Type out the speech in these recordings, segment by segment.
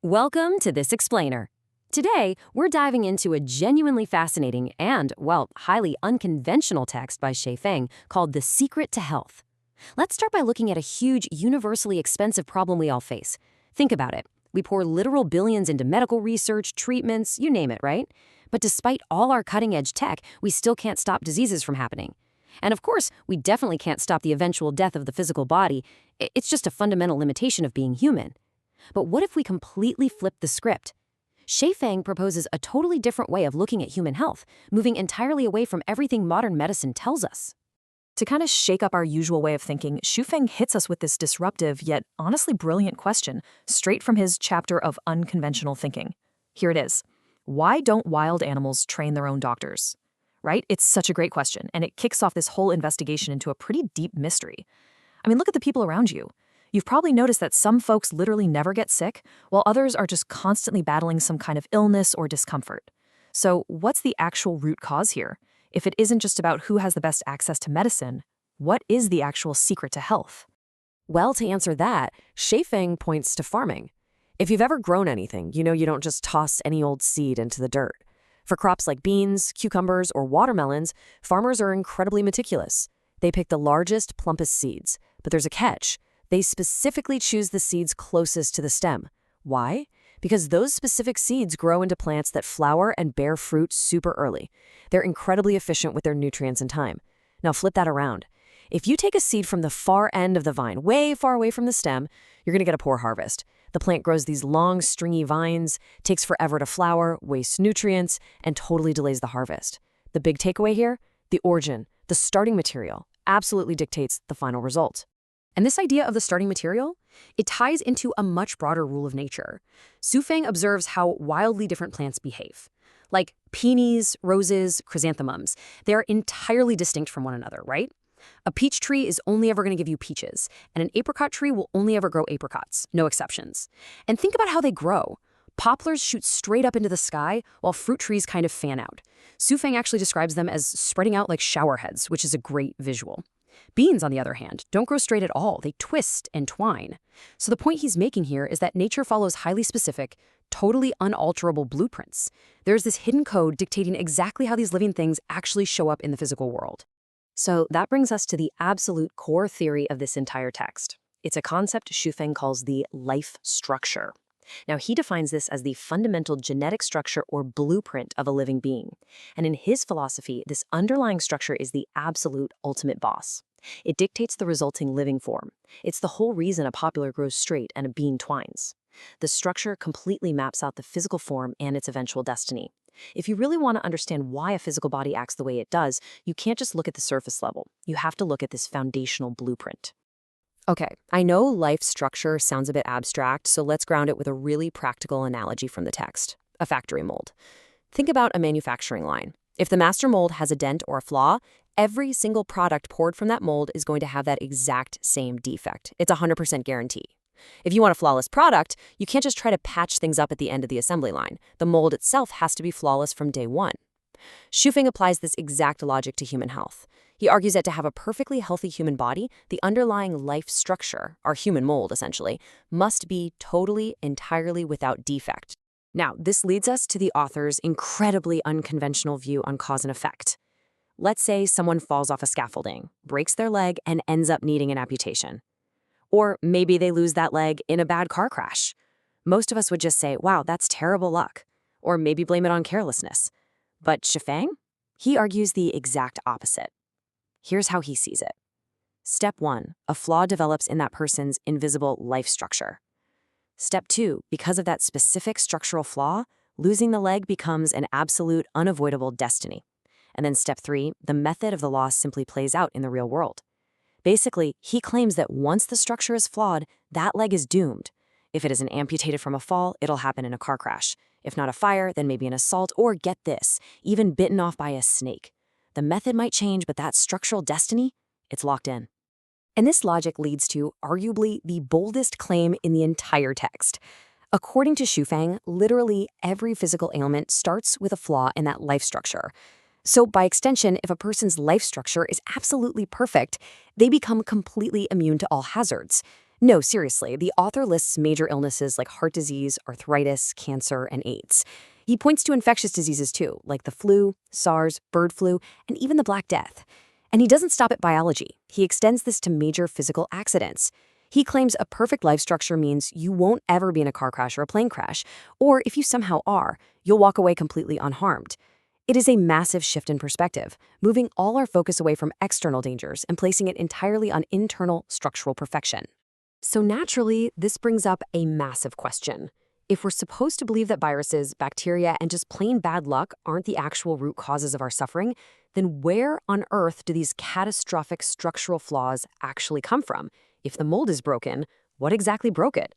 Welcome to This Explainer. Today, we're diving into a genuinely fascinating and, well, highly unconventional text by Feng called The Secret to Health. Let's start by looking at a huge, universally expensive problem we all face. Think about it. We pour literal billions into medical research, treatments, you name it, right? But despite all our cutting-edge tech, we still can't stop diseases from happening. And of course, we definitely can't stop the eventual death of the physical body. It's just a fundamental limitation of being human. But what if we completely flip the script? Feng proposes a totally different way of looking at human health, moving entirely away from everything modern medicine tells us. To kind of shake up our usual way of thinking, Feng hits us with this disruptive yet honestly brilliant question, straight from his chapter of Unconventional Thinking. Here it is. Why don't wild animals train their own doctors? Right? It's such a great question, and it kicks off this whole investigation into a pretty deep mystery. I mean, look at the people around you. You've probably noticed that some folks literally never get sick, while others are just constantly battling some kind of illness or discomfort. So what's the actual root cause here? If it isn't just about who has the best access to medicine, what is the actual secret to health? Well, to answer that, Feng points to farming. If you've ever grown anything, you know you don't just toss any old seed into the dirt. For crops like beans, cucumbers, or watermelons, farmers are incredibly meticulous. They pick the largest, plumpest seeds. But there's a catch. They specifically choose the seeds closest to the stem. Why? Because those specific seeds grow into plants that flower and bear fruit super early. They're incredibly efficient with their nutrients and time. Now flip that around. If you take a seed from the far end of the vine, way far away from the stem, you're going to get a poor harvest. The plant grows these long, stringy vines, takes forever to flower, wastes nutrients, and totally delays the harvest. The big takeaway here? The origin, the starting material, absolutely dictates the final result. And this idea of the starting material, it ties into a much broader rule of nature. Feng observes how wildly different plants behave. Like peonies, roses, chrysanthemums, they are entirely distinct from one another, right? A peach tree is only ever going to give you peaches, and an apricot tree will only ever grow apricots, no exceptions. And think about how they grow. Poplars shoot straight up into the sky, while fruit trees kind of fan out. Feng actually describes them as spreading out like shower heads, which is a great visual. Beans, on the other hand, don't grow straight at all. They twist and twine. So the point he's making here is that nature follows highly specific, totally unalterable blueprints. There's this hidden code dictating exactly how these living things actually show up in the physical world. So that brings us to the absolute core theory of this entire text. It's a concept Feng calls the life structure. Now, he defines this as the fundamental genetic structure or blueprint of a living being. And in his philosophy, this underlying structure is the absolute ultimate boss. It dictates the resulting living form. It's the whole reason a poplar grows straight and a bean twines. The structure completely maps out the physical form and its eventual destiny. If you really want to understand why a physical body acts the way it does, you can't just look at the surface level. You have to look at this foundational blueprint. Okay, I know life structure sounds a bit abstract, so let's ground it with a really practical analogy from the text, a factory mold. Think about a manufacturing line. If the master mold has a dent or a flaw, every single product poured from that mold is going to have that exact same defect. It's a 100% guarantee. If you want a flawless product, you can't just try to patch things up at the end of the assembly line. The mold itself has to be flawless from day one. Feng applies this exact logic to human health. He argues that to have a perfectly healthy human body, the underlying life structure, our human mold essentially, must be totally, entirely without defect. Now, this leads us to the author's incredibly unconventional view on cause and effect. Let's say someone falls off a scaffolding, breaks their leg, and ends up needing an amputation. Or maybe they lose that leg in a bad car crash. Most of us would just say, wow, that's terrible luck. Or maybe blame it on carelessness. But Feng? He argues the exact opposite. Here's how he sees it. Step 1, a flaw develops in that person's invisible life structure. Step 2, because of that specific structural flaw, losing the leg becomes an absolute, unavoidable destiny. And then step 3, the method of the loss simply plays out in the real world. Basically, he claims that once the structure is flawed, that leg is doomed. If it isn't amputated from a fall, it'll happen in a car crash. If not a fire, then maybe an assault, or get this, even bitten off by a snake. The method might change, but that structural destiny, it's locked in. And this logic leads to, arguably, the boldest claim in the entire text. According to Feng, literally every physical ailment starts with a flaw in that life structure. So by extension, if a person's life structure is absolutely perfect, they become completely immune to all hazards. No, seriously, the author lists major illnesses like heart disease, arthritis, cancer, and AIDS. He points to infectious diseases too, like the flu, SARS, bird flu, and even the Black Death. And he doesn't stop at biology. He extends this to major physical accidents. He claims a perfect life structure means you won't ever be in a car crash or a plane crash, or if you somehow are, you'll walk away completely unharmed. It is a massive shift in perspective, moving all our focus away from external dangers and placing it entirely on internal structural perfection. So naturally, this brings up a massive question. If we're supposed to believe that viruses, bacteria, and just plain bad luck aren't the actual root causes of our suffering, then where on earth do these catastrophic structural flaws actually come from? If the mold is broken, what exactly broke it?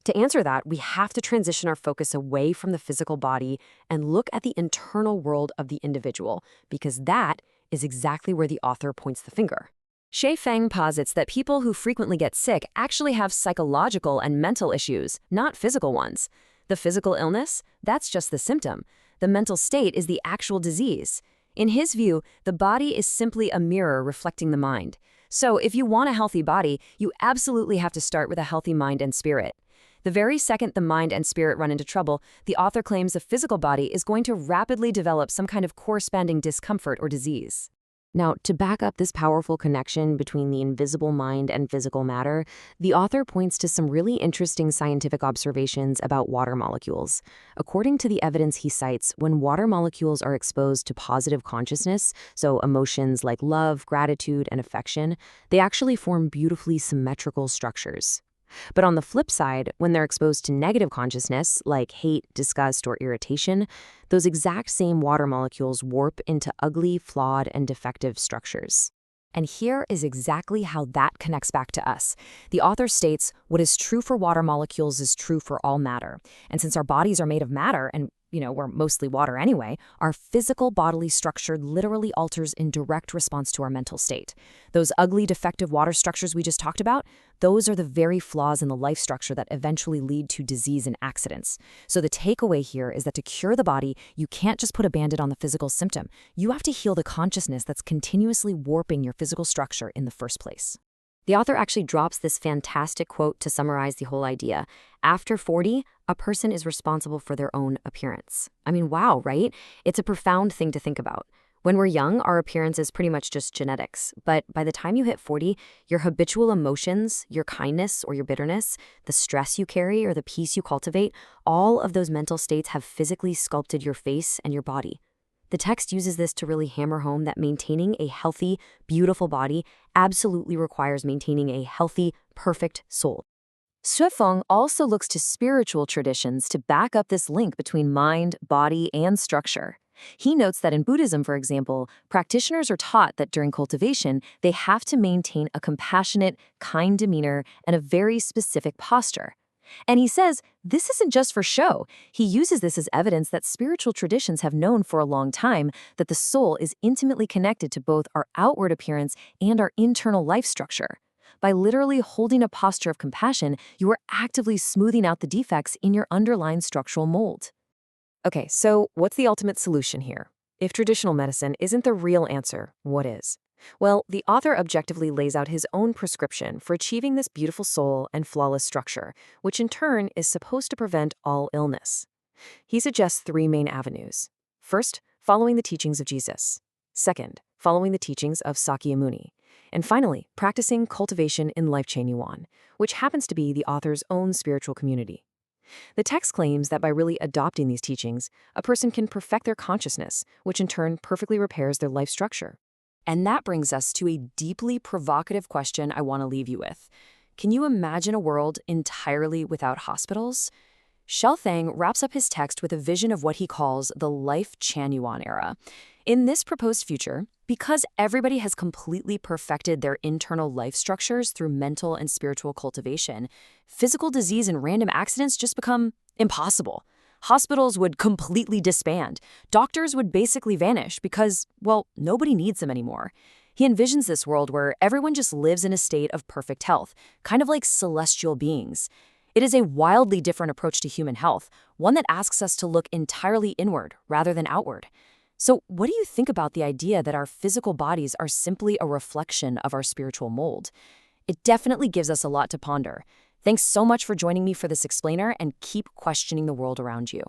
To answer that, we have to transition our focus away from the physical body and look at the internal world of the individual, because that is exactly where the author points the finger. Lifechanyuan posits that people who frequently get sick actually have psychological and mental issues, not physical ones. The physical illness? That's just the symptom. The mental state is the actual disease. In his view, the body is simply a mirror reflecting the mind. So if you want a healthy body, you absolutely have to start with a healthy mind and spirit. The very second the mind and spirit run into trouble, the author claims the physical body is going to rapidly develop some kind of corresponding discomfort or disease. Now, to back up this powerful connection between the invisible mind and physical matter, the author points to some really interesting scientific observations about water molecules. According to the evidence he cites, when water molecules are exposed to positive consciousness, so emotions like love, gratitude, and affection, they actually form beautifully symmetrical structures. But on the flip side, when they're exposed to negative consciousness, like hate, disgust, or irritation, those exact same water molecules warp into ugly, flawed, and defective structures. And here is exactly how that connects back to us. The author states, what is true for water molecules is true for all matter. And since our bodies are made of matter, and we're mostly water anyway, our physical bodily structure literally alters in direct response to our mental state. Those ugly, defective water structures we just talked about, those are the very flaws in the life structure that eventually lead to disease and accidents. So the takeaway here is that to cure the body, you can't just put a Band-Aid on the physical symptom. You have to heal the consciousness that's continuously warping your physical structure in the first place. The author actually drops this fantastic quote to summarize the whole idea. After 40, a person is responsible for their own appearance. I mean, wow, right? It's a profound thing to think about. When we're young, our appearance is pretty much just genetics. But by the time you hit 40, your habitual emotions, your kindness or your bitterness, the stress you carry or the peace you cultivate, all of those mental states have physically sculpted your face and your body. The text uses this to really hammer home that maintaining a healthy, beautiful body absolutely requires maintaining a healthy, perfect soul. Lifechanyuan also looks to spiritual traditions to back up this link between mind, body, and structure. He notes that in Buddhism, for example, practitioners are taught that during cultivation, they have to maintain a compassionate, kind demeanor and a very specific posture. And he says this isn't just for show. He uses this as evidence that spiritual traditions have known for a long time that the soul is intimately connected to both our outward appearance and our internal life structure. By literally holding a posture of compassion, you are actively smoothing out the defects in your underlying structural mold. Okay, so what's the ultimate solution here? If traditional medicine isn't the real answer, what is? Well, the author objectively lays out his own prescription for achieving this beautiful soul and flawless structure, which in turn is supposed to prevent all illness. He suggests 3 main avenues. First, following the teachings of Jesus. Second, following the teachings of Sakyamuni. And finally, practicing cultivation in Lifechanyuan, which happens to be the author's own spiritual community. The text claims that by really adopting these teachings, a person can perfect their consciousness, which in turn perfectly repairs their life structure. And that brings us to a deeply provocative question I want to leave you with. Can you imagine a world entirely without hospitals? Lifechanyuan wraps up his text with a vision of what he calls the Lifechanyuan era. In this proposed future, because everybody has completely perfected their internal life structures through mental and spiritual cultivation, physical disease and random accidents just become impossible. Hospitals would completely disband. Doctors would basically vanish because, well, nobody needs them anymore. He envisions this world where everyone just lives in a state of perfect health, kind of like celestial beings. It is a wildly different approach to human health, one that asks us to look entirely inward rather than outward. So what do you think about the idea that our physical bodies are simply a reflection of our spiritual mold? It definitely gives us a lot to ponder. Thanks so much for joining me for this explainer, and keep questioning the world around you.